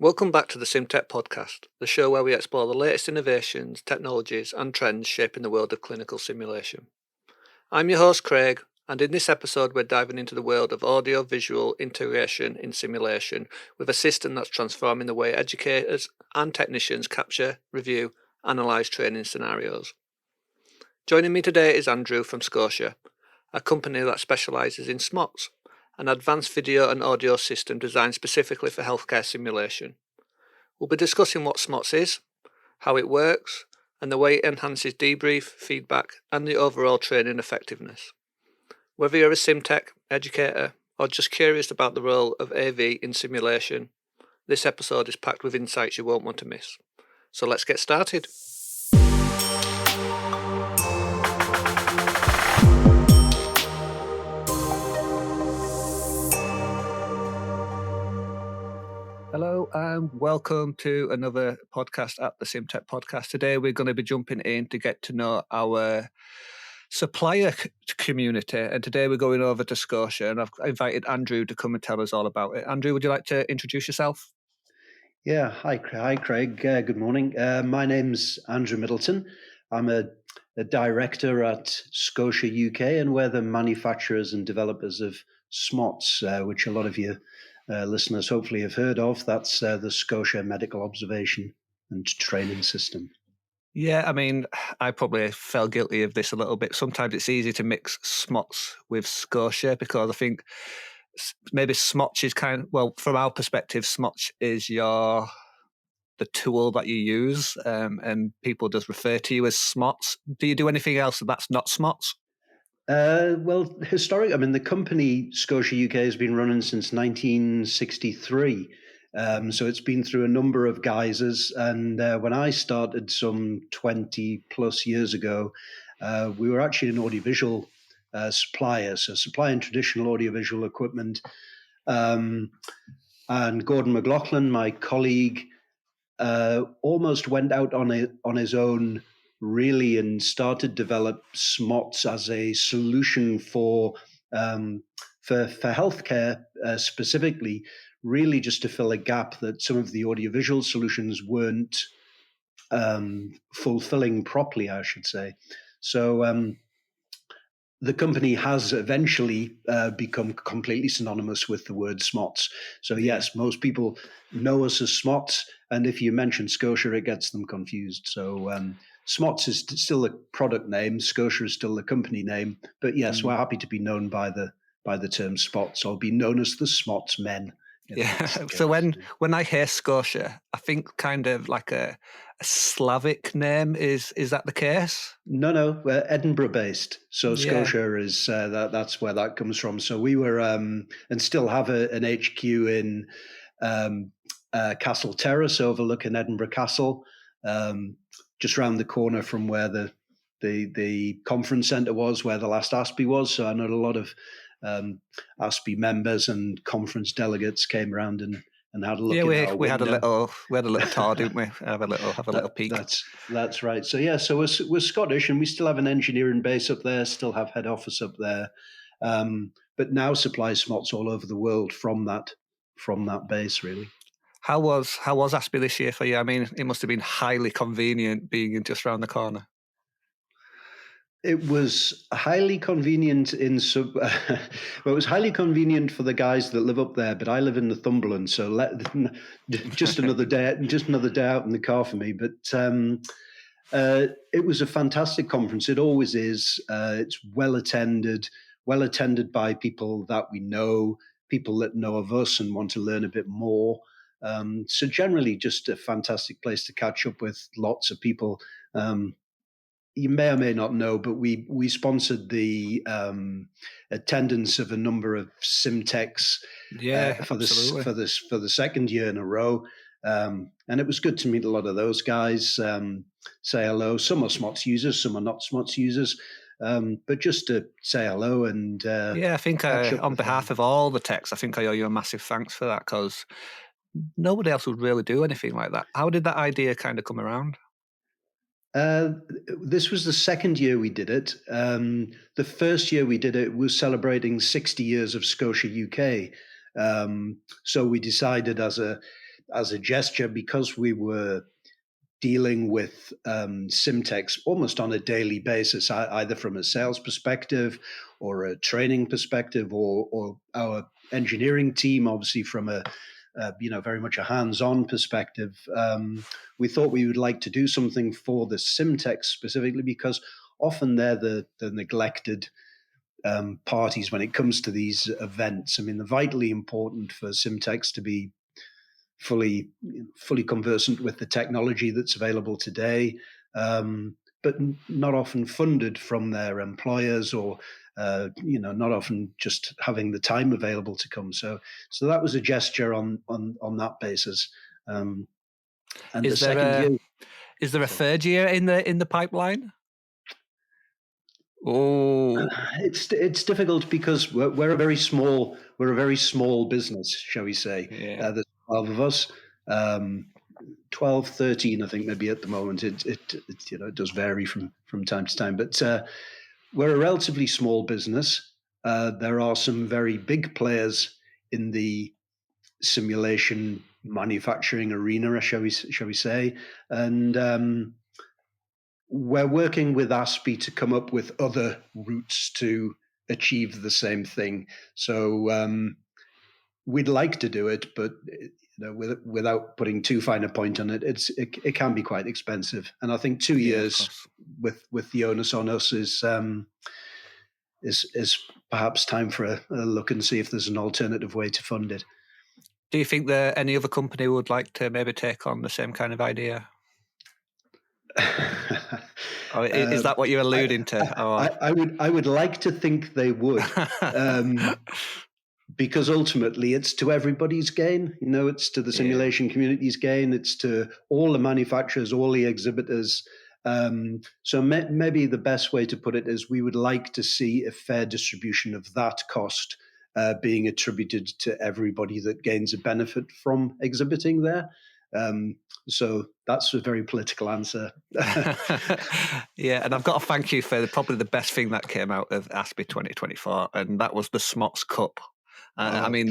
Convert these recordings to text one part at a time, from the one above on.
Welcome back to the SimTech podcast, the show where we explore the latest innovations, technologies, and trends shaping the world of clinical simulation. I'm your host, Craig, and in this episode, we're diving into the world of audio-visual integration in simulation with a system that's transforming the way educators and technicians capture, review, analyse training scenarios. Joining me today is Andrew from Scotia, a company that specialises in SMOTS, an advanced video and audio system designed specifically for healthcare simulation. We'll be discussing what SMOTS is, how it works, and the way it enhances debrief, feedback, and the overall training effectiveness. Whether you're a SimTech, educator, or just curious about the role of AV in simulation, this episode is packed with insights you won't want to miss. So let's get started. Hello and welcome to another podcast at the SimTech Podcast. Today we're going to be jumping in to get to know our supplier community, and today we're going over to Scotia, and I've invited Andrew to come and tell us all about it. Andrew, would you like to introduce yourself? Yeah, hi Craig. Good morning. My name's Andrew Middleton. I'm a director at Scotia UK, and we're the manufacturers and developers of SMOTS, which a lot of you listeners hopefully have heard of. That's the Scotia Medical Observation and Training System. Yeah, I mean, I probably fell guilty of this a little bit. Sometimes it's easy to mix SMOTS with Scotia because I think maybe SMOTS is from our perspective, SMOTS is the tool that you use, and people just refer to you as SMOTS. Do you do anything else that's not SMOTS? Well, historically, I mean, the company Scotia UK has been running since 1963. So it's been through a number of guises. And when I started some 20 plus years ago, we were actually an audiovisual supplier, so supplying traditional audiovisual equipment. And Gordon McLaughlin, my colleague, almost went out on his own, really, and started develop SMOTS as a solution for healthcare specifically, really just to fill a gap that some of the audiovisual solutions weren't fulfilling properly, I should say. So the company has eventually become completely synonymous with the word SMOTS. So yes, most people know us as SMOTS, and if you mention Scotia, it gets them confused. So SMOTS is still a product name, Scotia is still the company name, but yes, we're happy to be known by the term SMOTS, or be known as the SMOTS men. Yeah. So when I hear Scotia, I think kind of like a Slavic name. Is that the case? No, we're Edinburgh based. So Scotia is that's where that comes from. So we were and still have an HQ in Castle Terrace, overlooking Edinburgh Castle, just round the corner from where the conference centre was, where the last ASPE was. So I know a lot of ASPE members and conference delegates came around and had a look. Yeah, we had a little tour, didn't we? Have a little peek. That's right. So yeah, so we're Scottish, and we still have an engineering base up there, still have head office up there, but now supply SMOTS all over the world from that base, really. How was ASPE this year for you? I mean, it must have been highly convenient being just around the corner. It was highly convenient well, it was highly convenient for the guys that live up there, but I live in Northumberland, so just another day out in the car for me. But it was a fantastic conference. It always is. It's well attended by people that we know, people that know of us and want to learn a bit more. So generally, just a fantastic place to catch up with lots of people. You may or may not know, but we sponsored the attendance of a number of SimTechs for the second year in a row, and it was good to meet a lot of those guys. Say hello. Some are SMOTS users, some are not SMOTS users, but just to say hello and I think on behalf of all the techs, I think I owe you a massive thanks for that, because nobody else would really do anything like that. How did that idea kind of come around? This was the second year we did it. The first year we did it was celebrating 60 years of Scotia UK. So we decided as as a gesture, because we were dealing with Simtex almost on a daily basis, either from a sales perspective or a training perspective, or our engineering team, obviously from a very much a hands-on perspective. We thought we would like to do something for the Simtex specifically, because often they're the neglected parties when it comes to these events. I mean, they're vitally important for Simtex to be fully conversant with the technology that's available today, but not often funded from their employers, or not often just having the time available to come. So that was a gesture on that basis. And Is the second year, is there a third year in the pipeline? Oh, it's difficult because we're a very small business, shall we say? yeah. There's 12 of us, 12, 13, I think maybe at the moment. It does vary from time to time, but we're a relatively small business. There are some very big players in the simulation manufacturing arena, shall we say, and we're working with ASPI to come up with other routes to achieve the same thing. So we'd like to do it, but without putting too fine a point on it, it can be quite expensive. And I think 2 years with the onus on us is perhaps time for a look and see if there's an alternative way to fund it. Do you think that any other company would like to maybe take on the same kind of idea? Or is that what you're alluding to? I would like to think they would, because ultimately it's to everybody's gain. It's to the simulation community's gain. It's to all the manufacturers, all the exhibitors. So maybe the best way to put it is we would like to see a fair distribution of that cost being attributed to everybody that gains a benefit from exhibiting there. So that's a very political answer. Yeah, and I've got to thank you for probably the best thing that came out of ASPI 2024, and that was the SMOTS Cup. I mean,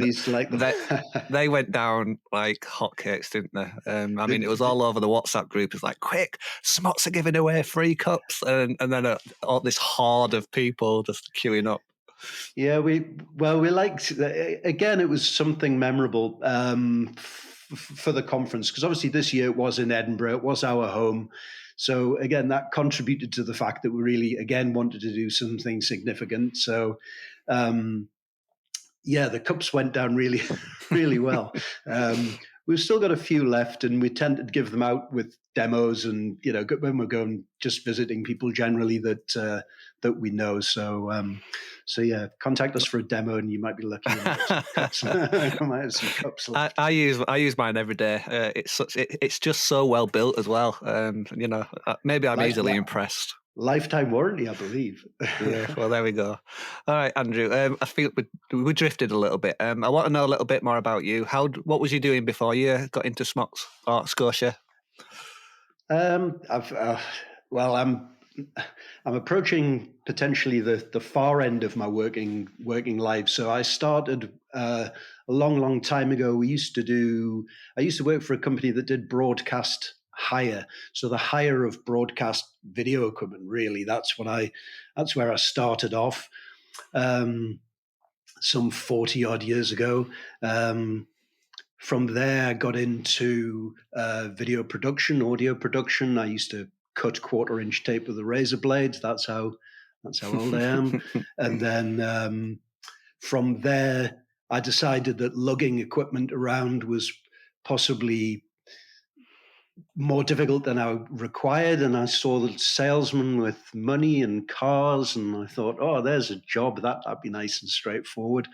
they went down like hotcakes, didn't they? I mean, it was all over the WhatsApp group. It's like, quick, SMOTS are giving away free cups, and then all this horde of people just queuing up. Yeah, we liked, again, it was something memorable for the conference, because obviously this year it was in Edinburgh, it was our home. So again, that contributed to the fact that we really, again, wanted to do something significant. So the cups went down really, really well. We've still got a few left, and we tend to give them out with demos, and when we're going just visiting people generally that we know. So contact us for a demo, and you might be lucky. I might have some cups left. I use mine every day. It's just so well built as well. Maybe I'm easily impressed. Lifetime warranty, I believe. Yeah, well, there we go. All right, Andrew. I feel we drifted a little bit. I want to know a little bit more about you. What was you doing before you got into SMOTS or Scotia? I'm approaching potentially the far end of my working life. So I started a long time ago. I used to work for a company that did broadcast hire. So the hire of broadcast video equipment, really, that's where I started off some 40 odd years ago. From there, I got into video production, audio production. I used to cut 1/4-inch tape with a razor blades. That's how old I am. And then from there, I decided that lugging equipment around was possibly more difficult than I required. And I saw the salesman with money and cars, and I thought, oh, there's a job. That'd be nice and straightforward.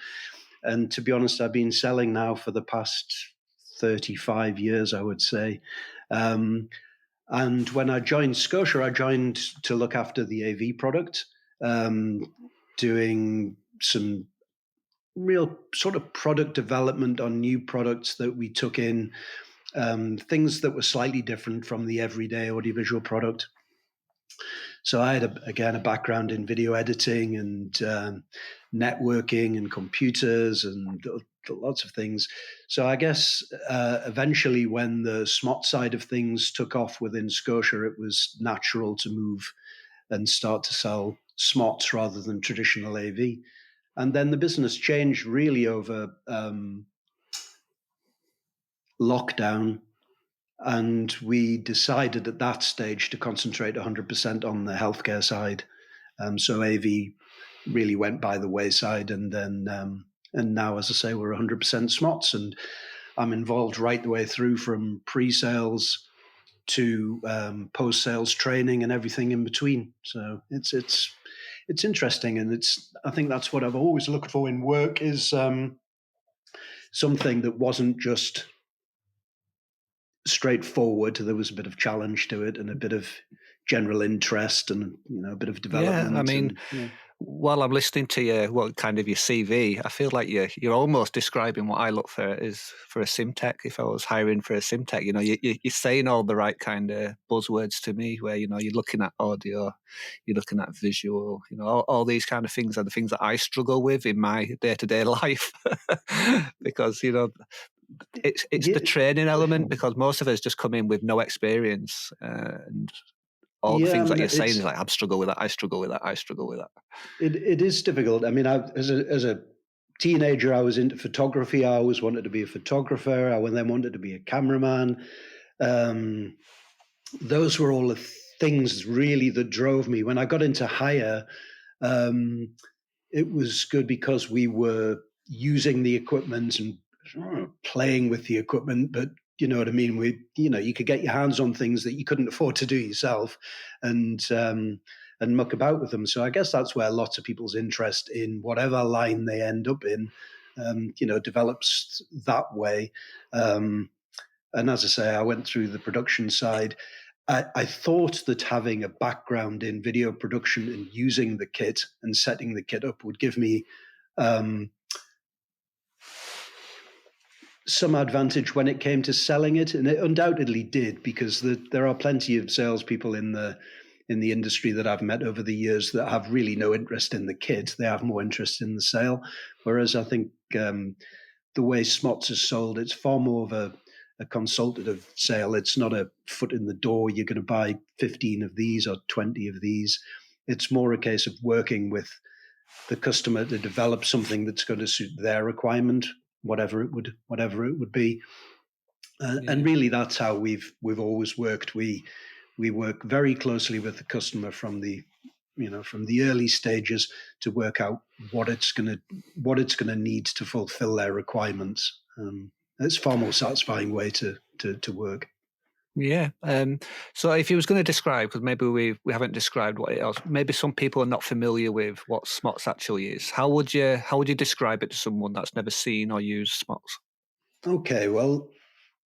And to be honest, I've been selling now for the past 35 years, I would say. And when I joined Scotia, I joined to look after the AV product, doing some real sort of product development on new products that we took in, things that were slightly different from the everyday audiovisual product. So I had, a background in video editing and networking and computers and lots of things. So I guess eventually, when the SMOT side of things took off within Scotia, it was natural to move and start to sell SMOTS rather than traditional AV. And then the business changed really over lockdown. And we decided at that stage to concentrate 100% on the healthcare side. So AV really went by the wayside. And then, and now, as I say, we're 100% SMOTS. And I'm involved right the way through from pre-sales to post-sales training and everything in between. So it's interesting, and I think that's what I've always looked for in work is something that wasn't just straightforward. There was a bit of challenge to it and a bit of general interest and a bit of development. Yeah, I mean, while I'm listening to your CV, I feel like you're almost describing what I look for is for a sim tech. If I was hiring for a sim tech, you're saying all the right kind of buzzwords to me. Where you're looking at audio, you're looking at visual, all these kind of things are the things that I struggle with in my day-to-day life because it's the training element, because most of us just come in with no experience and all the things that you're saying is like, I struggle with that, I struggle with that, I struggle with that. It is difficult. I mean, as a teenager, I was into photography. I always wanted to be a photographer. I then wanted to be a cameraman. Those were all the things really that drove me. When I got into hire, it was good because we were using the equipment and playing with the equipment, but you know what I mean? You could get your hands on things that you couldn't afford to do yourself and muck about with them. So I guess that's where lots of people's interest in whatever line they end up in, develops that way. And as I say, I went through the production side. I thought that having a background in video production and using the kit and setting the kit up would give me some advantage when it came to selling it, and it undoubtedly did, because there are plenty of salespeople in the industry that I've met over the years that have really no interest in the kit. They have more interest in the sale. Whereas I think the way SMOTS is sold, it's far more of a consultative sale. It's not a foot in the door. You're going to buy 15 of these or 20 of these. It's more a case of working with the customer to develop something that's going to suit their requirement, whatever it would be. And really, that's how we've always worked. We work very closely with the customer from the early stages to work out what it's going to need to fulfill their requirements. It's a far more satisfying way to work. Yeah. So if you was going to describe, because maybe we haven't described what it is, maybe some people are not familiar with what SMOTS actually is. How would you describe it to someone that's never seen or used SMOTS? Okay, well,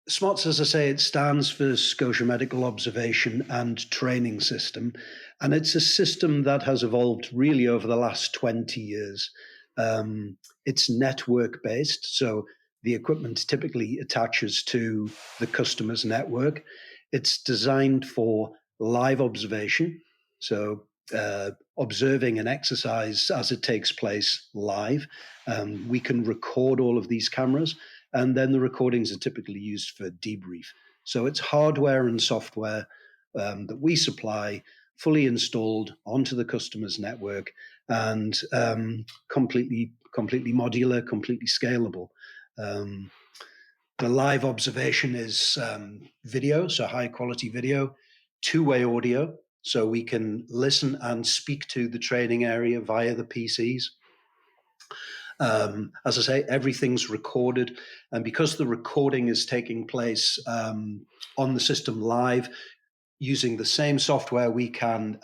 SMOTS, as I say, it stands for Scotia Medical Observation and Training System, and it's a system that has evolved really over the last 20 years. It's network-based, so the equipment typically attaches to the customer's network. It's designed for live observation, so observing an exercise as it takes place live. We can record all of these cameras, and then the recordings are typically used for debrief. So it's hardware and software that we supply, fully installed onto the customer's network, and completely modular, completely scalable. The live observation is video, so high quality video, two-way audio, so we can listen and speak to the training area via the PCs. As I say, everything's recorded, and because the recording is taking place on the system live, using the same software, we can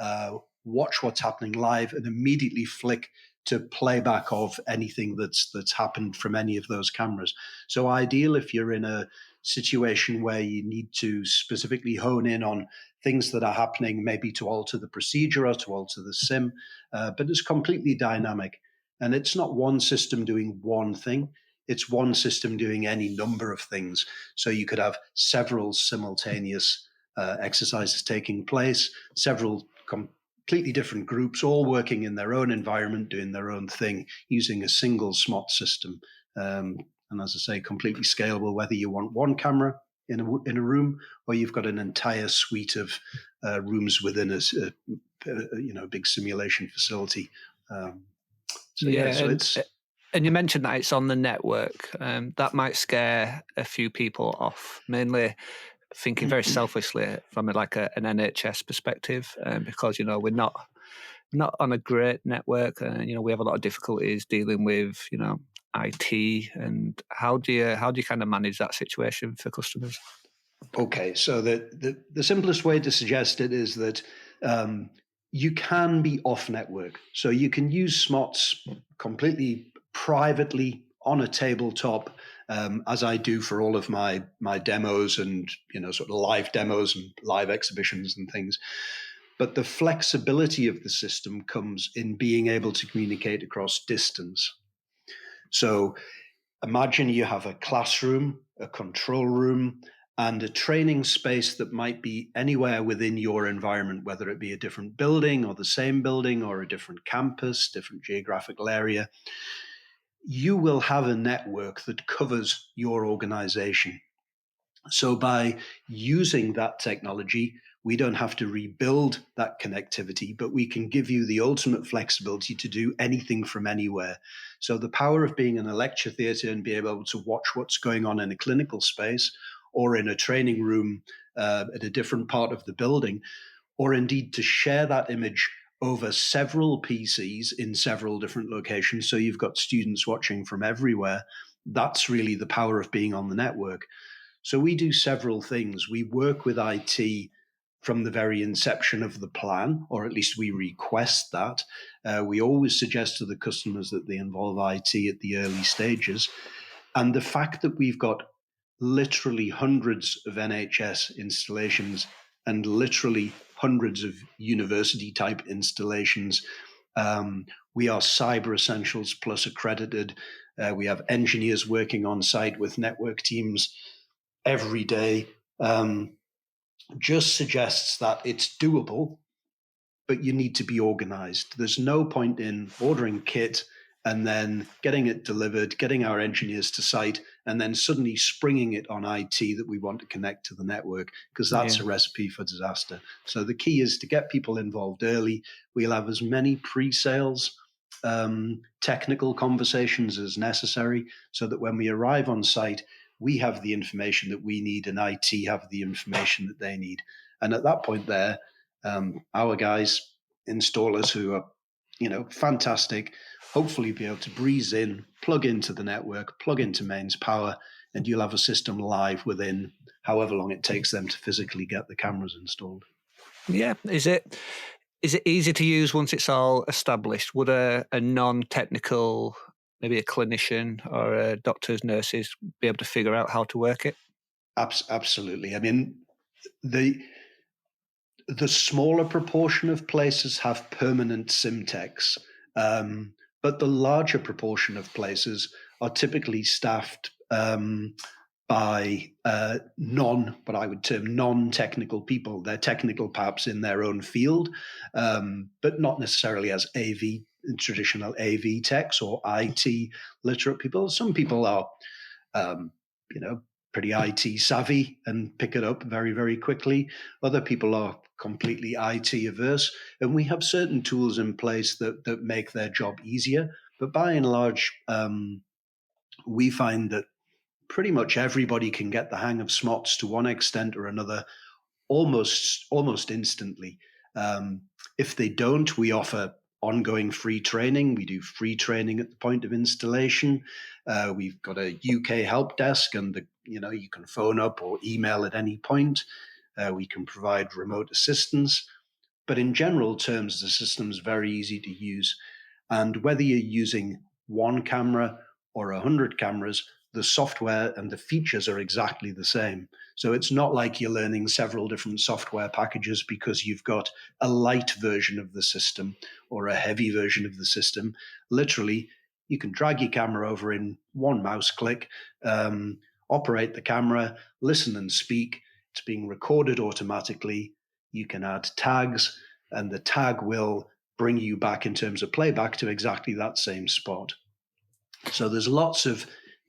watch what's happening live and immediately flick to playback of anything that's happened from any of those cameras. So ideal if you're in a situation where you need to specifically hone in on things that are happening, maybe to alter the procedure or to alter the sim, but it's completely dynamic. And it's not one system doing one thing. It's one system doing any number of things. So you could have several simultaneous exercises taking place, several completely different groups all working in their own environment, doing their own thing, using a single SMOT system. And as I say, completely scalable, whether you want one camera in a room or you've got an entire suite of rooms within a big simulation facility. And you mentioned that it's on the network. That might scare a few people off, mainly thinking very selfishly from an NHS perspective, because we're not on a great network, and we have a lot of difficulties dealing with IT. And how do you kind of manage that situation for customers? Okay, so the simplest way to suggest it is that you can be off network. So you can use SMOTS completely privately on a tabletop, as I do for all of my demos and sort of live demos and live exhibitions and things. But the flexibility of the system comes in being able to communicate across distance. So imagine you have a classroom, a control room, and a training space that might be anywhere within your environment, whether it be a different building or the same building or a different campus, different geographical area. You will have a network that covers your organization. So by using that technology, we don't have to rebuild that connectivity, but we can give you the ultimate flexibility to do anything from anywhere. So the power of being in a lecture theatre and be able to watch what's going on in a clinical space or in a training room at a different part of the building, or indeed to share that image over several PCs in several different locations. So you've got students watching from everywhere. That's really the power of being on the network. So we do several things. We work with IT from the very inception of the plan, or at least we request that. We always suggest to the customers that they involve IT at the early stages. And the fact that we've got literally hundreds of NHS installations and literally hundreds of university type installations. We are Cyber Essentials Plus accredited. We have engineers working on site with network teams every day. Just suggests that it's doable, but you need to be organized. There's no point in ordering kit and then getting it delivered, getting our engineers to site, and then suddenly springing it on IT that we want to connect to the network, because that's a recipe for disaster. So the key is to get people involved early. We'll have as many pre-sales technical conversations as necessary, so that when we arrive on site, we have the information that we need and IT have the information that they need. And at that point there, our guys, installers who are, fantastic, hopefully be able to breeze in, plug into the network, plug into mains power, and you'll have a system live within however long it takes them to physically get the cameras installed. Yeah. Is it easy to use once it's all established? Would a non-technical, maybe a clinician or a doctors, nurses, be able to figure out how to work it? Absolutely. I mean, the smaller proportion of places have permanent SimTechs, but the larger proportion of places are typically staffed by what I would term non-technical people. They're technical perhaps in their own field, but not necessarily as traditional AV techs or IT literate people. Some people are, pretty IT savvy and pick it up very, very quickly. Other people are completely IT averse, and we have certain tools in place that make their job easier. But by and large, we find that pretty much everybody can get the hang of SMOTS to one extent or another almost instantly. If they don't, we offer ongoing free training. We do free training at the point of installation. We've got a UK help desk, and you can phone up or email at any point. We can provide remote assistance. But in general terms, the system's very easy to use. And whether you're using one camera or 100 cameras, the software and the features are exactly the same. So it's not like you're learning several different software packages because you've got a light version of the system or a heavy version of the system. Literally, you can drag your camera over in one mouse click, operate the camera, listen and speak. It's being recorded automatically. You can add tags, and the tag will bring you back in terms of playback to exactly that same spot. So there's lots of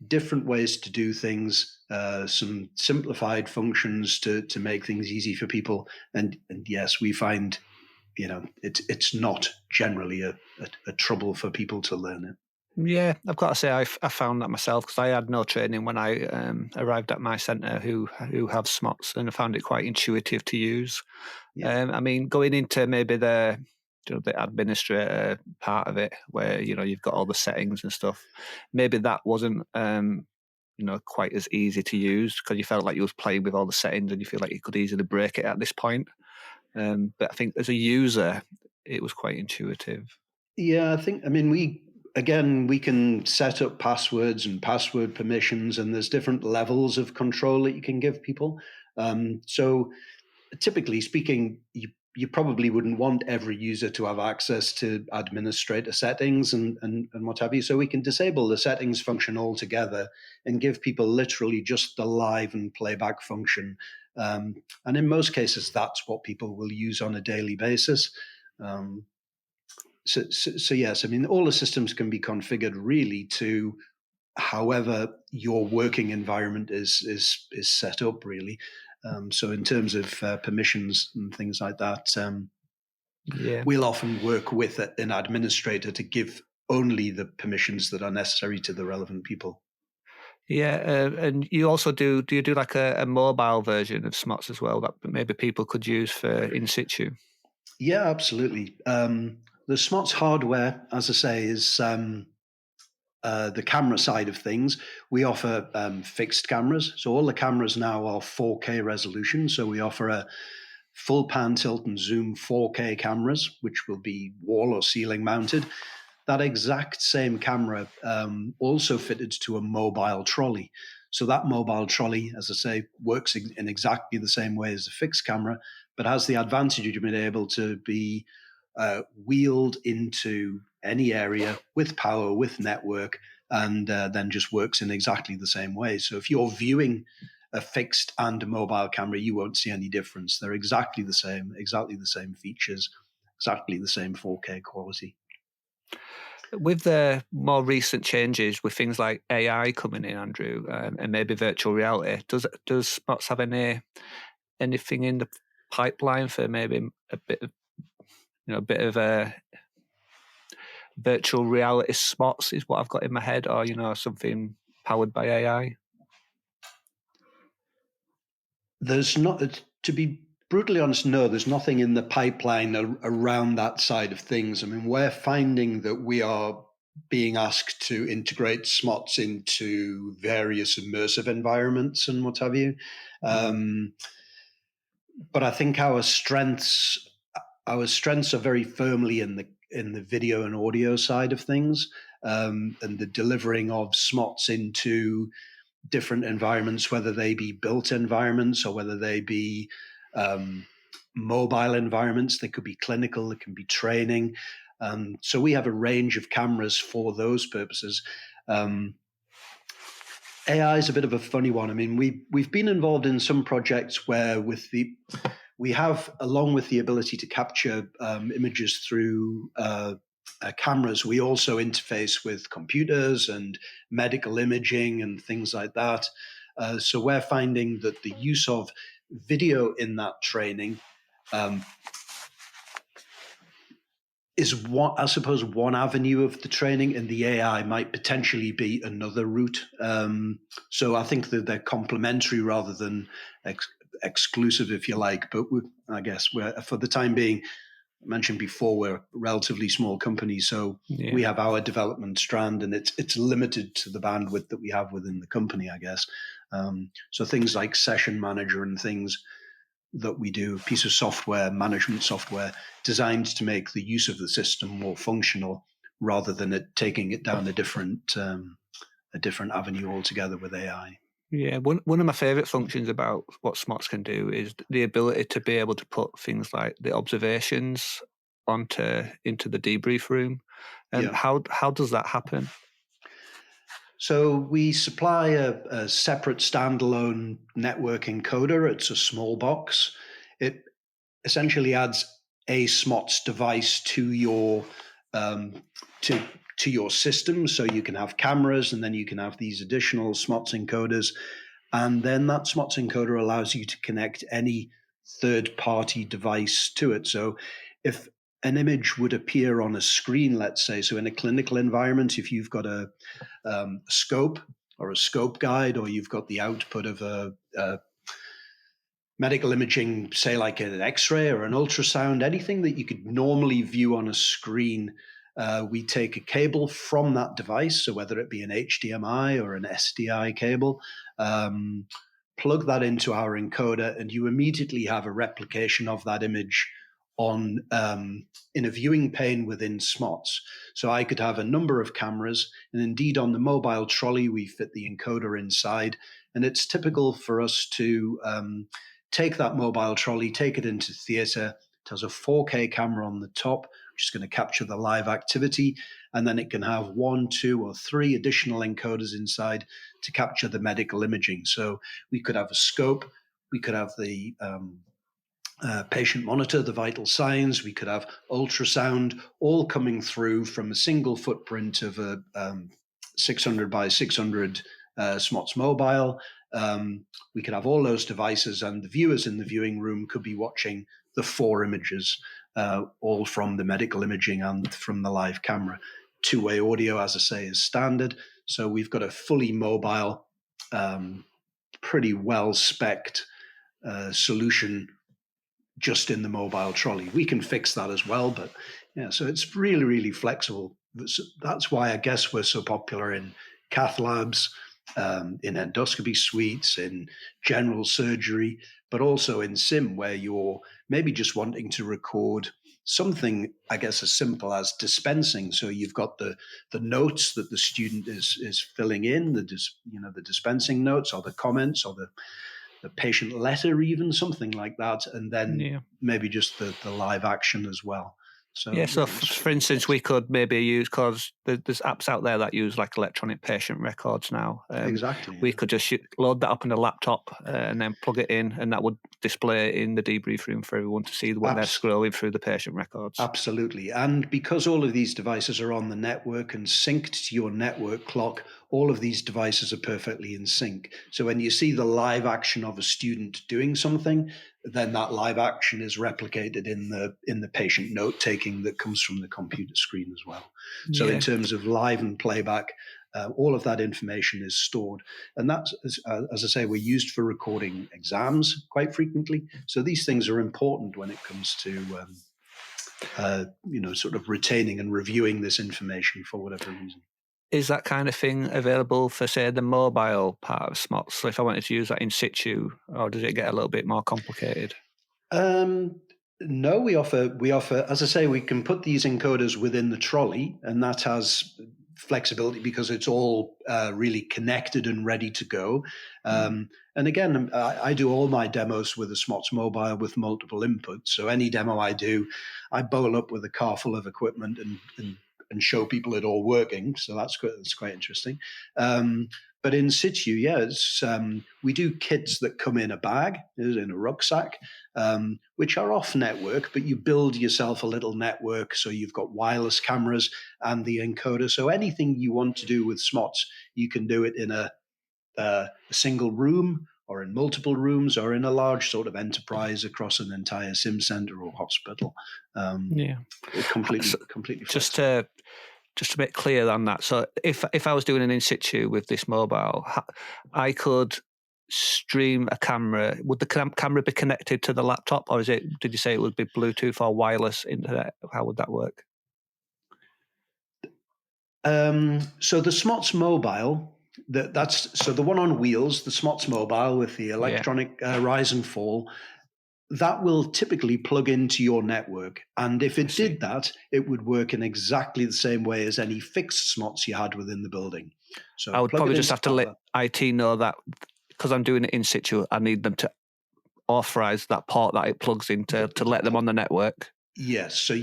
different ways to do things, some simplified functions to make things easy for people. And yes, we find, it's not generally a trouble for people to learn it. Yeah, I've got to say I found that myself because I had no training when I arrived at my centre who have SMOTS, and I found it quite intuitive to use. Yeah. I mean, going into maybe the the administrator part of it, where you've got all the settings and stuff, maybe that wasn't quite as easy to use because you felt like you was playing with all the settings and you feel like you could easily break it at this point. But I think as a user, it was quite intuitive. Yeah, I mean, we can set up passwords and password permissions, and there's different levels of control that you can give people. So typically speaking, you probably wouldn't want every user to have access to administrator settings and what have you. So we can disable the settings function altogether and give people literally just the live and playback function. And in most cases, that's what people will use on a daily basis. So yes, I mean, all the systems can be configured really to however your working environment is set up, really. So in terms of permissions and things like that, Yeah. we'll often work with an administrator to give only the permissions that are necessary to the relevant people. Yeah, and you also do you do like a mobile version of SMOTS as well that maybe people could use for in situ? Yeah, absolutely. The SMOTS hardware, as I say, is the camera side of things. We offer fixed cameras. So all the cameras now are 4K resolution. So we offer a full pan, tilt, and zoom 4K cameras, which will be wall or ceiling mounted. That exact same camera also fitted to a mobile trolley. So that mobile trolley, as I say, works in exactly the same way as a fixed camera, but has the advantage of being able to be wheeled into any area with power, with network, and then just works in exactly the same way. So if you're viewing a fixed and a mobile camera, you won't see any difference. They're exactly the same features, exactly the same 4K quality. With the more recent changes with things like AI coming in, Andrew, and maybe virtual reality, does SMOTS have anything in the pipeline for maybe a bit of a bit of a virtual reality SMOTS is what I've got in my head, or something powered by AI? There's not, to be brutally honest, no, there's nothing in the pipeline around that side of things. I mean, we're finding that we are being asked to integrate SMOTS into various immersive environments and what have you. But I think our strengths are very firmly in the video and audio side of things, and the delivering of SMOTS into different environments, whether they be built environments or whether they be mobile environments. They could be clinical, they can be training. So we have a range of cameras for those purposes. AI is a bit of a funny one. I mean, we've been involved in some projects where we have, along with the ability to capture images through cameras, we also interface with computers and medical imaging and things like that. So we're finding that the use of video in that training is one avenue of the training, and the AI might potentially be another route. So I think that they're complementary rather than exclusive, if you like. But I guess for the time being, I mentioned before, we're a relatively small company, so we have our development strand, and it's limited to the bandwidth that we have within the company, I guess. So things like Session Manager and things that we do, a piece of software, management software, designed to make the use of the system more functional, rather than taking it down a different avenue altogether with AI. Yeah, one of my favourite functions about what SMOTS can do is the ability to be able to put things like the observations into the debrief room. And how does that happen? So we supply a separate standalone network encoder. It's a small box. It essentially adds a SMOTS device to your to your system. So you can have cameras, and then you can have these additional SMOTS encoders. And then that SMOTS encoder allows you to connect any third-party device to it. So if an image would appear on a screen, let's say, so in a clinical environment, if you've got a scope or a scope guide, or you've got the output of a medical imaging, say like an X-ray or an ultrasound, anything that you could normally view on a screen, we take a cable from that device, so whether it be an HDMI or an SDI cable, plug that into our encoder, and you immediately have a replication of that image on in a viewing pane within SMOTS. So I could have a number of cameras, and indeed on the mobile trolley, we fit the encoder inside, and it's typical for us to take that mobile trolley, take it into theatre. It has a 4K camera on the top, which is going to capture the live activity, and then it can have 1, 2, or 3 additional encoders inside to capture the medical imaging. So we could have a scope, we could have the patient monitor, the vital signs, we could have ultrasound, all coming through from a single footprint of a 600 by 600 SMOTS mobile. We could have all those devices, and the viewers in the viewing room could be watching the 4 images, all from the medical imaging and from the live camera. Two-way audio, as I say, is standard. So we've got a fully mobile, pretty well-spec'd solution just in the mobile trolley. We can fix that as well, but yeah, so it's really, really flexible. That's why I guess we're so popular in cath labs, in endoscopy suites, in general surgery, but also in sim, where you're maybe just wanting to record something, I guess, as simple as dispensing. So you've got the notes that the student is filling in, the dispensing notes, or the comments, or the patient letter, even something like that, and then maybe just the live action as well. So yeah, so for instance, we could maybe use, because there's apps out there that use like electronic patient records now. Exactly. We could just load that up in a laptop and then plug it in, and that would display in the debrief room for everyone to see when they're scrolling through the patient records. Absolutely. And because all of these devices are on the network and synced to your network clock, all of these devices are perfectly in sync. So when you see the live action of a student doing something, then that live action is replicated in the patient note taking that comes from the computer screen as well. So in terms of live and playback, all of that information is stored. And that's, as I say, we're used for recording exams quite frequently. So these things are important when it comes to sort of retaining and reviewing this information for whatever reason. Is that kind of thing available for, say, the mobile part of SMOTS? So if I wanted to use that in situ, or does it get a little bit more complicated? No, we offer, as I say, we can put these encoders within the trolley, and that has flexibility because it's all really connected and ready to go. And again, I do all my demos with a SMOTS mobile with multiple inputs. So any demo I do, I bowl up with a car full of equipment and show people it all working. So that's quite interesting. But in situ, we do kits that come in a bag, in a rucksack, which are off network, but you build yourself a little network. So you've got wireless cameras and the encoder. So anything you want to do with SMOTS, you can do it in a single room, or in multiple rooms, or in a large sort of enterprise across an entire sim center or hospital. Completely flexible. Just a bit clear on that. So if I was doing an in situ with this mobile, I could stream a camera. Would the camera be connected to the laptop, or did you say it would be Bluetooth or wireless internet? How would that work? So the SMOTS mobile, the one on wheels, the SMOTS mobile with the electronic rise and fall, that will typically plug into your network. And if it did that, it would work in exactly the same way as any fixed SMOTS you had within the building. So I would probably just have to let IT know that, because I'm doing it in situ, I need them to authorize that port that it plugs into to let them on the network. Yes. So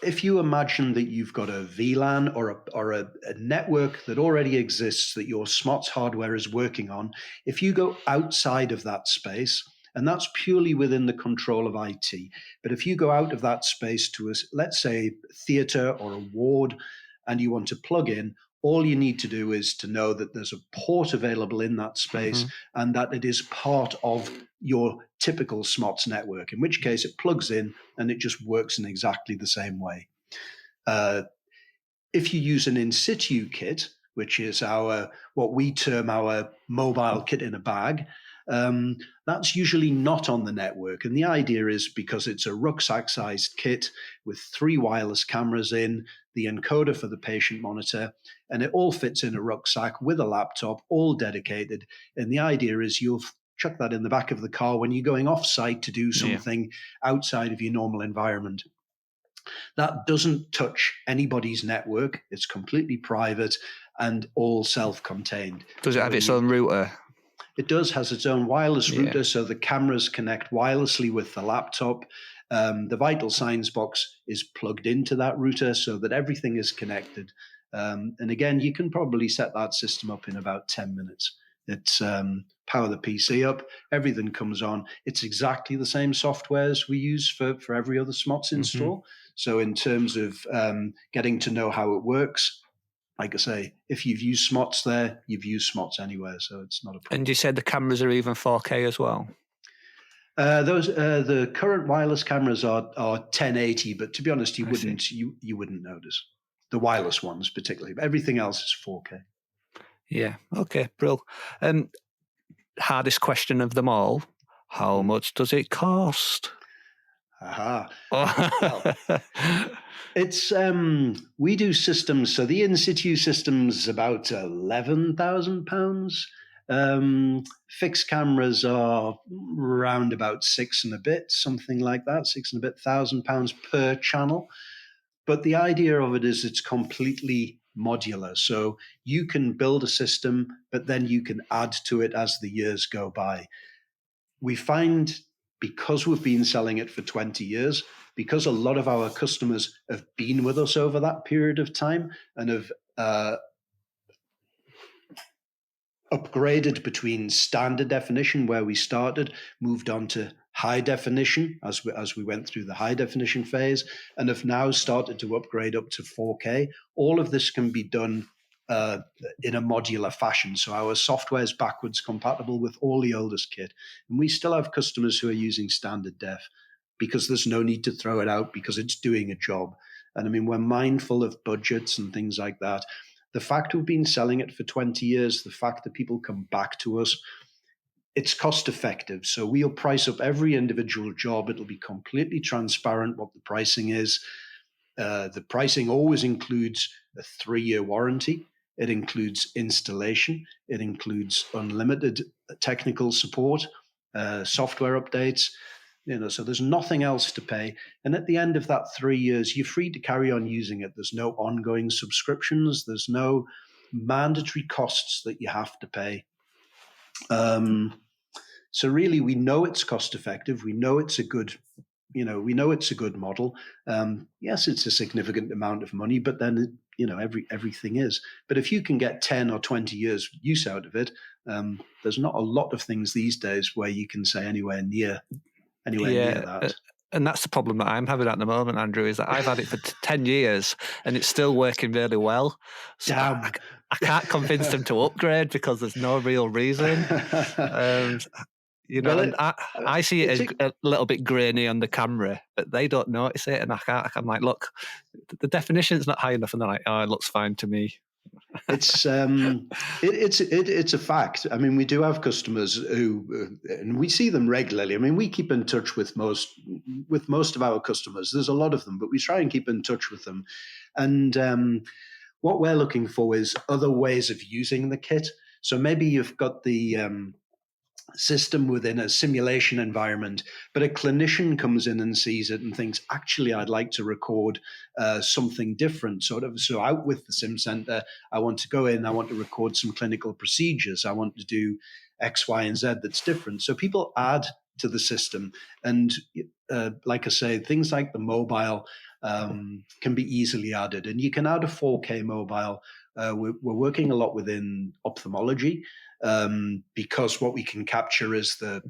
if you imagine that you've got a VLAN or a network that already exists that your SMOTS hardware is working on, if you go outside of that space, and that's purely within the control of IT. But if you go out of that space to, let's say, theatre or a ward, and you want to plug in, all you need to do is to know that there's a port available in that space and that it is part of your typical SMOTS network, in which case it plugs in and it just works in exactly the same way. If you use an in situ kit, which is what we term our mobile kit in a bag, that's usually not on the network. And the idea is because it's a rucksack-sized kit with 3 wireless cameras in, the encoder for the patient monitor, and it all fits in a rucksack with a laptop, all dedicated. And the idea is you'll chuck that in the back of the car when you're going off-site to do something outside of your normal environment. That doesn't touch anybody's network. It's completely private and all self-contained. Does it have its own router? It does, has its own wireless router, so the cameras connect wirelessly with the laptop. The vital signs box is plugged into that router so that everything is connected. And again, you can probably set that system up in about 10 minutes. It's power the PC up, everything comes on. It's exactly the same software as we use for every other SMOTS install. So in terms of getting to know how it works, like I say, if you've used SMOTS there, you've used SMOTS anywhere, so it's not a problem. And you said the cameras are even 4K as well? The current wireless cameras are 1080, but to be honest, you wouldn't notice. The wireless ones particularly. But everything else is 4K. Yeah, okay, brilliant. Hardest question of them all, how much does it cost? Aha. Well, it's we do systems. So the in situ system's about £11,000. Fixed cameras are around about £6 and a bit, something like that, £6 and a bit £1,000 per channel. But the idea of it is it's completely modular. So you can build a system, but then you can add to it as the years go by. We find, because we've been selling it for 20 years, because a lot of our customers have been with us over that period of time and have upgraded between standard definition, where we started, moved on to high definition as we went through the high definition phase, and have now started to upgrade up to 4K. All of this can be done in a modular fashion. So our software is backwards compatible with all the oldest kit. And we still have customers who are using standard def because there's no need to throw it out because it's doing a job. And I mean, we're mindful of budgets and things like that. The fact we've been selling it for 20 years, the fact that people come back to us, it's cost effective. So we'll price up every individual job. It'll be completely transparent what the pricing is. The pricing always includes a 3-year warranty. It includes installation. It includes unlimited technical support, software updates. So there's nothing else to pay. And at the end of that 3 years, you're free to carry on using it. There's no ongoing subscriptions. There's no mandatory costs that you have to pay. So really, we know it's cost effective. We know it's a good, it's a good model. Yes, it's a significant amount of money, but then, everything is. But if you can get 10 or 20 years use out of it, there's not a lot of things these days where you can say anywhere near that. And that's the problem that I'm having at the moment, Andrew, is that I've had it for 10 years and it's still working really well. So I can't convince them to upgrade because there's no real reason. I see it as a little bit grainy on the camera, but they don't notice it. And I'm like, look, the definition's not high enough. And they're like, oh, it looks fine to me. It's a fact. I mean, we do have customers who, and we see them regularly. I mean, we keep in touch with most of our customers. There's a lot of them, but we try and keep in touch with them. And what we're looking for is other ways of using the kit. So maybe you've got the system within a simulation environment, but a clinician comes in and sees it and thinks, actually, I'd like to record something different. So out with the sim center, I want to go in, I want to record some clinical procedures. I want to do X, Y, and Z that's different. So people add to the system. And like I say, things like the mobile can be easily added. And you can add a 4K mobile. We're working a lot within ophthalmology. Because what we can capture is the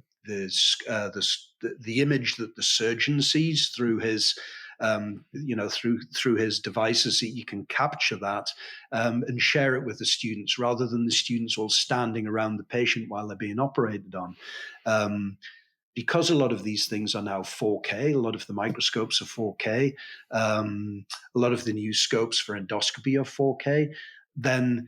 image that the surgeon sees through his through his devices, that you can capture that and share it with the students, rather than the students all standing around the patient while they're being operated on. Because a lot of these things are now 4K, a lot of the microscopes are 4K, a lot of the new scopes for endoscopy are 4K, then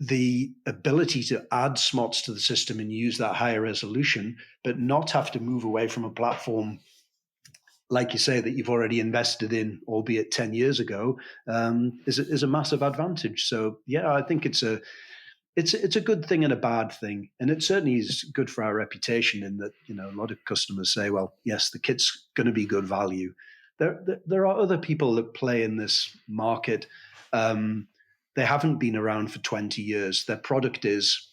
the ability to add SMOTS to the system and use that higher resolution, but not have to move away from a platform, like you say, that you've already invested in, albeit 10 years ago, is a massive advantage. So, yeah, I think it's a good thing and a bad thing. And it certainly is good for our reputation, in that, a lot of customers say, well, yes, the kit's going to be good value. There are other people that play in this market. They haven't been around for 20 years. Their product is,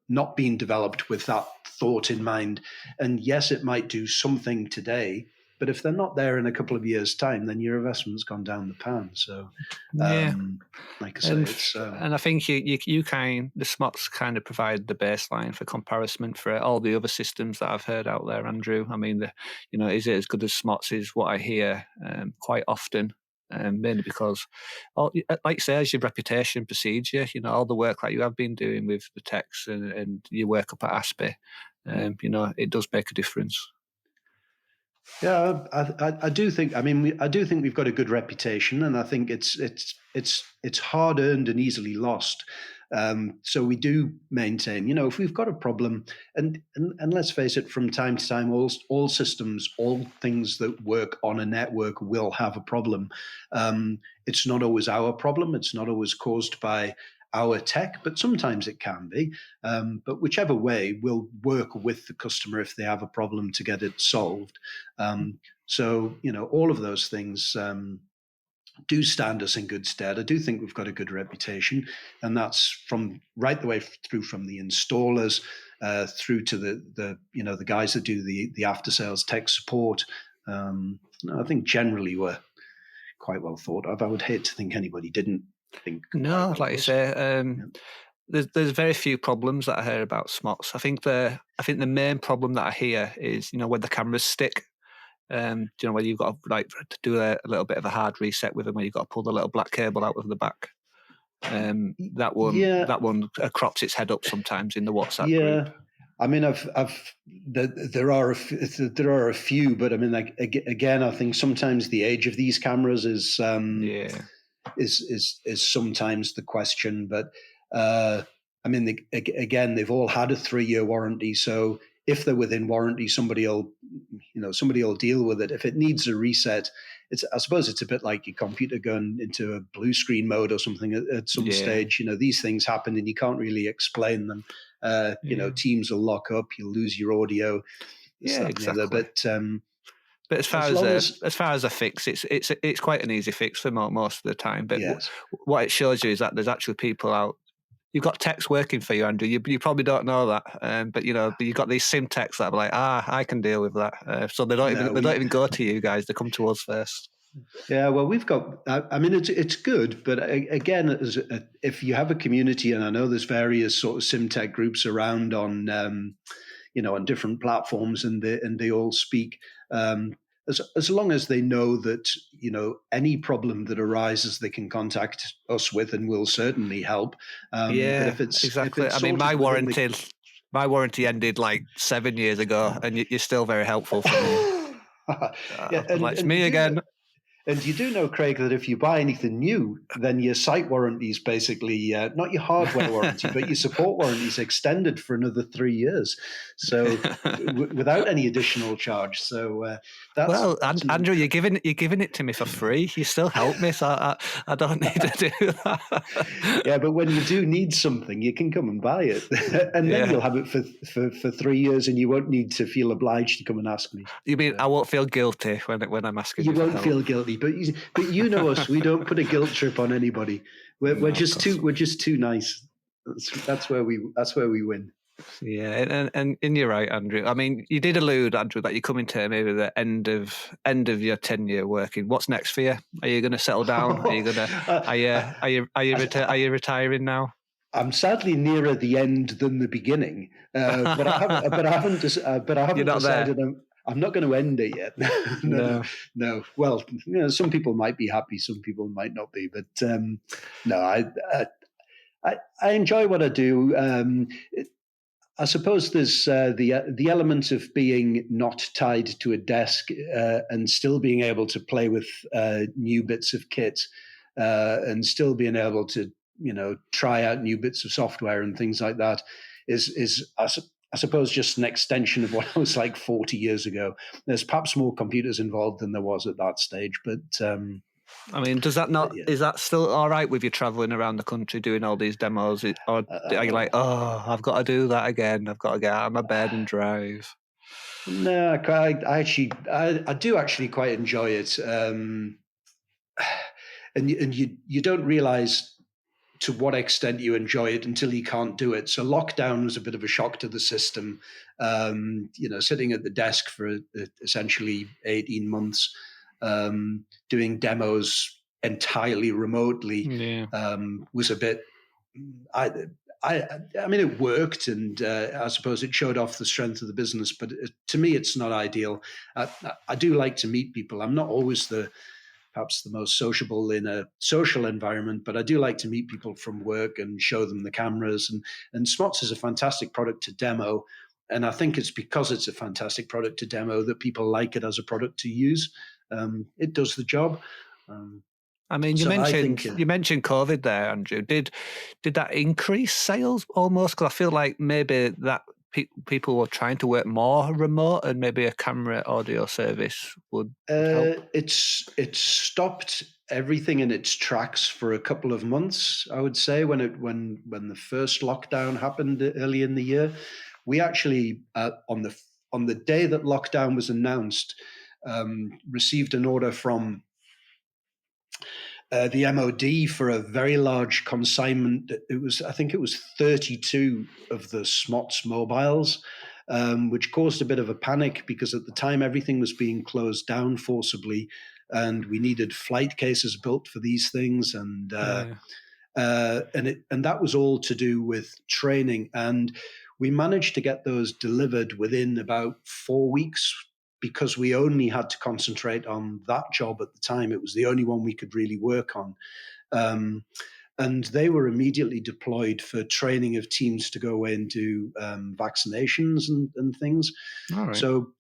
not being developed with that thought in mind. And yes, it might do something today, but if they're not there in a couple of years' time, then your investment's gone down the pan. So, like I say, and I think the SMOTS kind of provide the baseline for comparison for all the other systems that I've heard out there, Andrew. I mean, is it as good as SMOTS is what I hear quite often. Mainly because, like you say, as your reputation precedes you, all the work that you have been doing with the techs and your work up at ASPE, it does make a difference. Yeah, I do think. I mean, I do think we've got a good reputation, and I think it's hard earned and easily lost. So we do maintain, if we've got a problem, and let's face it, from time to time, all systems, all things that work on a network will have a problem. It's not always our problem. It's not always caused by our tech, but sometimes it can be. But whichever way, we'll work with the customer if they have a problem to get it solved. So, all of those things do stand us in good stead. I do think we've got a good reputation, and that's from right the way through, from the installers through to the guys that do the after sales tech support. I think generally we're quite well thought of. I would hate to think anybody didn't think. No, like you say, there's very few problems that I hear about SMOTS. I think the main problem that I hear is when the cameras stick. Where you've got to do a little bit of a hard reset with them, where you've got to pull the little black cable out of the back. That one crops its head up sometimes in the WhatsApp group. I mean, there are a few, but I mean, like, again, I think sometimes the age of these cameras is sometimes the question. But I mean, again, they've all had a 3-year warranty, so if they're within warranty, somebody will deal with it. If it needs a reset, I suppose it's a bit like your computer going into a blue screen mode or something at some stage. These things happen and you can't really explain them. Teams will lock up, you'll lose your audio. Exactly. But as far as a fix, it's quite an easy fix for most of the time. But what it shows you is that there's actually people out. You've got techs working for you, Andrew. You probably don't know that, but you've got these sim techs that are like, I can deal with that. So they don't even go to you guys. They come to us first. Yeah, well, we've got. I mean, it's good, but again, if you have a community, and I know there's various sort of sim tech groups around on, on different platforms, and they all speak. As long as they know that, any problem that arises, they can contact us with, and we'll certainly help. But if it's exactly. I mean, my warranty ended like 7 years ago, and you're still very helpful for me. It's me again. And you do know, Craig, that if you buy anything new, then your site warranty is basically not your hardware warranty, but your support warranty is extended for another 3 years. So without any additional charge. So Andrew, you're giving it to me for free. You still help me, so I don't need to do that. Yeah, but when you do need something, you can come and buy it, and then you'll have it for 3 years, and you won't need to feel obliged to come and ask me. You mean I won't feel guilty when I'm asking you? You won't feel guilty. But you know us, we don't put a guilt trip on anybody. We're just too nice. That's where we win. Yeah, and you're right, Andrew. I mean, you did allude, Andrew, that you're coming to maybe the end of your tenure working. What's next for you? Are you going to settle down? Are you going to? Are you retiring now? I'm sadly nearer the end than the beginning, but I haven't decided. I'm not going to end it yet. No. Well, some people might be happy, some people might not be, but no, I enjoy what I do. I suppose there's the element of being not tied to a desk and still being able to play with new bits of kit and still being able to try out new bits of software and things like that is I suppose just an extension of what I was like 40 years ago. There's perhaps more computers involved than there was at that stage, but I mean, does that not, is that still all right with you traveling around the country doing all these demos? Or are you like, oh, I've got to do that again. I've got to get out of my bed and drive? No, I do actually quite enjoy it. And you don't realize to what extent you enjoy it until you can't do it. So lockdown was a bit of a shock to the system. Sitting at the desk for essentially 18 months, doing demos entirely remotely was a bit. I mean, it worked, and I suppose it showed off the strength of the business. But to me, it's not ideal. I do like to meet people. I'm not always perhaps the most sociable in a social environment, but I do like to meet people from work and show them the cameras. And SMOTS is a fantastic product to demo. And I think it's because it's a fantastic product to demo that people like it as a product to use. It does the job. I mean, you mentioned COVID there, Andrew. Did that increase sales almost? Because I feel like maybe that people were trying to work more remote, and maybe a camera audio service would help. It stopped everything in its tracks for a couple of months. I would say when the first lockdown happened early in the year, we actually on the day that lockdown was announced, received an order from the MOD for a very large consignment. I think it was 32 of the SMOTS mobiles, which caused a bit of a panic because at the time everything was being closed down forcibly, and we needed flight cases built for these things, and that was all to do with training. And we managed to get those delivered within about 4 weeks, because we only had to concentrate on that job at the time. It was the only one we could really work on. And they were immediately deployed for training of teams to go away and do vaccinations and things. All right. So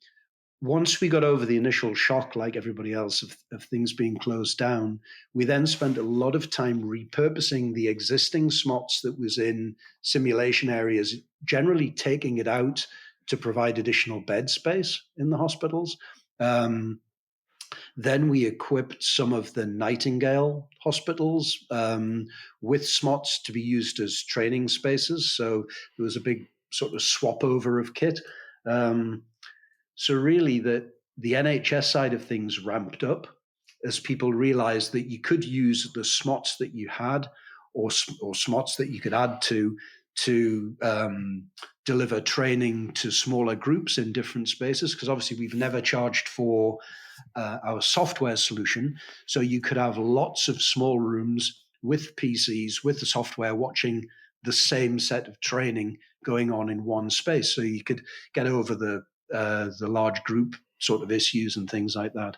once we got over the initial shock, like everybody else, of things being closed down, we then spent a lot of time repurposing the existing SMOTS that was in simulation areas, generally taking it out to provide additional bed space in the hospitals. Then we equipped some of the Nightingale hospitals with SMOTS to be used as training spaces. So there was a big sort of swap over of kit. So really the NHS side of things ramped up as people realized that you could use the SMOTS that you had or SMOTS that you could add to deliver training to smaller groups in different spaces, because obviously we've never charged for our software solution. So you could have lots of small rooms with PCs, with the software, watching the same set of training going on in one space. So you could get over the large group sort of issues and things like that.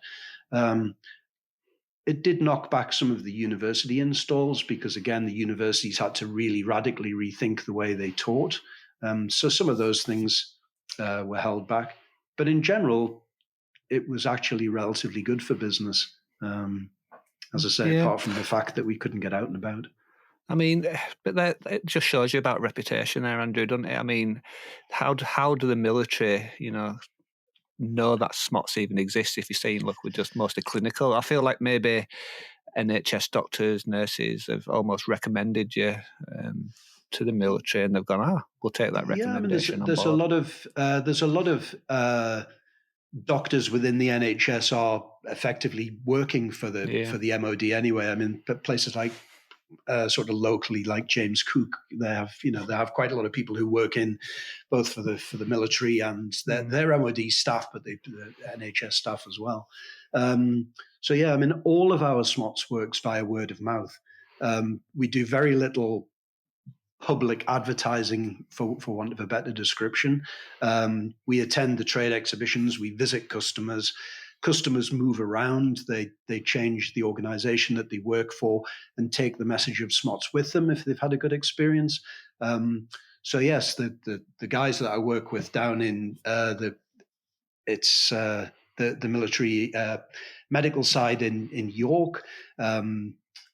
It did knock back some of the university installs because, again, the universities had to really radically rethink the way they taught. So some of those things were held back. But in general, it was actually relatively good for business, as I say, apart from the fact that we couldn't get out and about. I mean, but it just shows you about reputation there, Andrew, doesn't it? I mean, how do the military, know that SMOTS even exists if you're saying, look, we're just mostly clinical? I feel like maybe NHS doctors, nurses have almost recommended you to the military, and they've gone, we'll take that recommendation. There's a lot of doctors within the NHS are effectively working for the MOD anyway. I mean, places like sort of locally, like James Cook, they have quite a lot of people who work in both for the military and their MOD staff, but the NHS staff as well. So yeah, I mean, all of our SMOTS works via word of mouth. We do very little public advertising, for want of a better description. We attend the trade exhibitions, we visit customers. Customers move around, they change the organization that they work for and take the message of SMOTS with them if they've had a good experience. So yes, the guys that I work with down in the military medical side in York.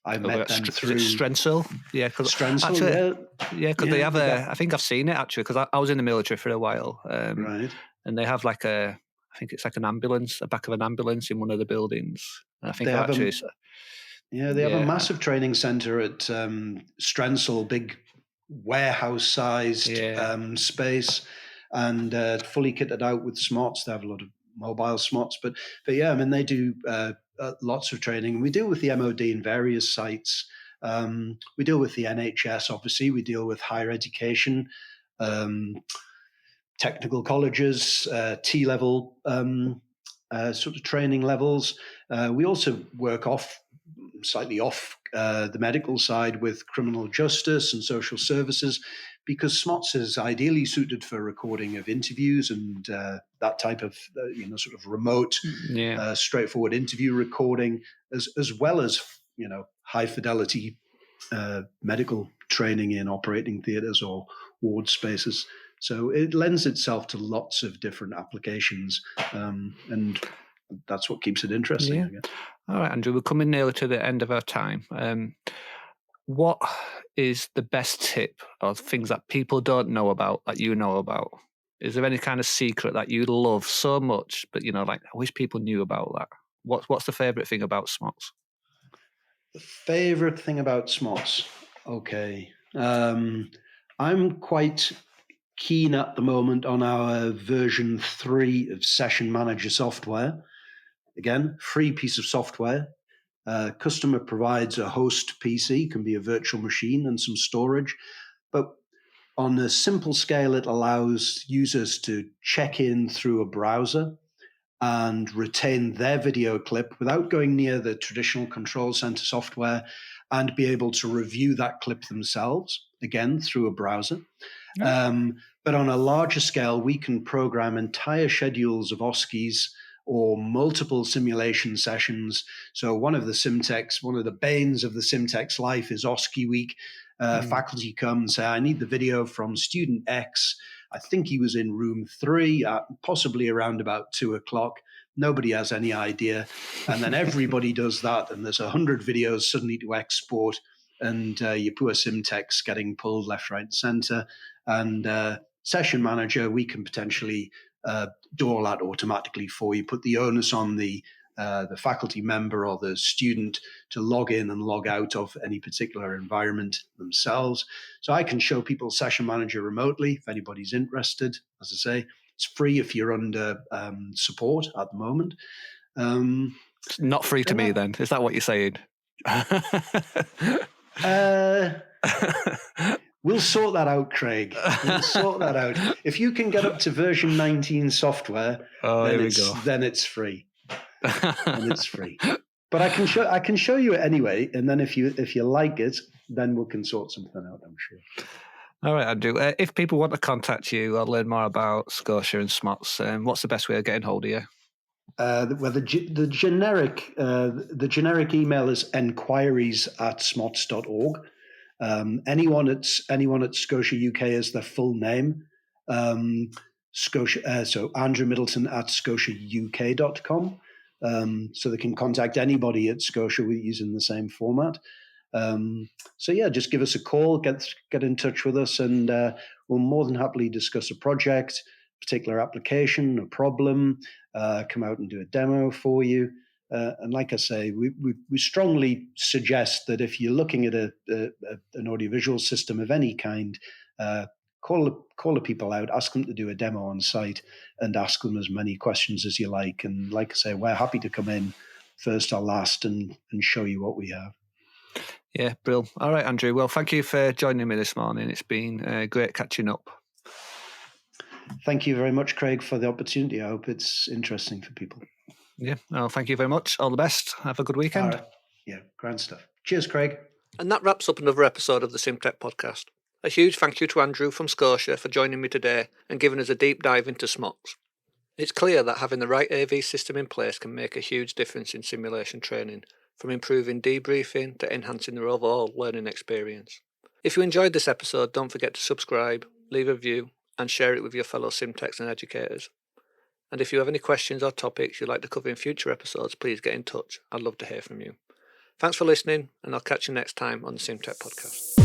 I met them through Strensel. Yeah, Strensel. Because they have I think I've seen it actually because I was in the military for a while. Right. And they have I think it's like an ambulance, the back of an ambulance in one of the buildings. And I think they have a massive training center at Strensel, big warehouse-sized space, and fully kitted out with SMOTS. They have a lot of mobile SMOTS, but yeah, I mean they do lots of training. We deal with the MOD in various sites. We deal with the NHS, obviously. We deal with higher education, technical colleges, T-level sort of training levels. We also work slightly off the medical side with criminal justice and social services, because SMOTS is ideally suited for recording of interviews and that type of sort of remote, straightforward interview recording, as well as high fidelity medical training in operating theatres or ward spaces. So it lends itself to lots of different applications, and that's what keeps it interesting, I guess. All right, Andrew, we're coming nearly to the end of our time. What is the best tip or things that people don't know about that you know about? Is there any kind of secret that you love so much, but I wish people knew about that? What's the favourite thing about SMOTS? The favourite thing about SMOTS? Okay. I'm quite keen at the moment on our version 3 of Session Manager software. Again, free piece of software. Customer provides a host PC, can be a virtual machine and some storage. But on a simple scale, it allows users to check in through a browser and retain their video clip without going near the traditional control center software, and be able to review that clip themselves, again, through a browser. But on a larger scale, we can program entire schedules of OSCEs or multiple simulation sessions. So one of the banes of the Simtex life is OSCE week. Faculty come and say, I need the video from student X. I think he was in room 3, possibly around about 2:00. Nobody has any idea. And then everybody does that, and there's 100 videos suddenly to export, and your poor Simtex getting pulled left, right, and center. And Session Manager, we can potentially do all that automatically for you, put the onus on the faculty member or the student to log in and log out of any particular environment themselves. So I can show people Session Manager remotely if anybody's interested. As I say, it's free if you're under support at the moment. It's not free to me then. Is that what you're saying? We'll sort that out, Craig. We'll sort that out. If you can get up to version 19 software, then it's free. And it's free. But I can show you it anyway, and then if you like it, then we can sort something out, I'm sure. All right, Andrew. If people want to contact you or learn more about Scotia and SMOTS, what's the best way of getting hold of you? Well, the generic email is enquiries@smots.org. Anyone at Scotia UK is their full name. Scotia. So Andrew Middleton at scotiauk.com. So they can contact anybody at Scotia using the same format. So yeah, just give us a call, get in touch with us, and we'll more than happily discuss a project, particular application, a problem, come out and do a demo for you. And like I say, we strongly suggest that if you're looking at an audiovisual system of any kind, call the people out, ask them to do a demo on site, and ask them as many questions as you like. And like I say, we're happy to come in first or last and show you what we have. Yeah, brilliant. All right, Andrew. Well, thank you for joining me this morning. It's been great catching up. Thank you very much, Craig, for the opportunity. I hope it's interesting for people. Yeah, well, thank you very much. All the best. Have a good weekend. Yeah, grand stuff. Cheers, Craig. And that wraps up another episode of the SimTech podcast. A huge thank you to Andrew from Scotia for joining me today and giving us a deep dive into SMOTS. It's clear that having the right AV system in place can make a huge difference in simulation training, from improving debriefing to enhancing the overall learning experience. If you enjoyed this episode, don't forget to subscribe, leave a review, and share it with your fellow SimTechs and educators. And if you have any questions or topics you'd like to cover in future episodes, please get in touch. I'd love to hear from you. Thanks for listening, and I'll catch you next time on the SimTech Podcast.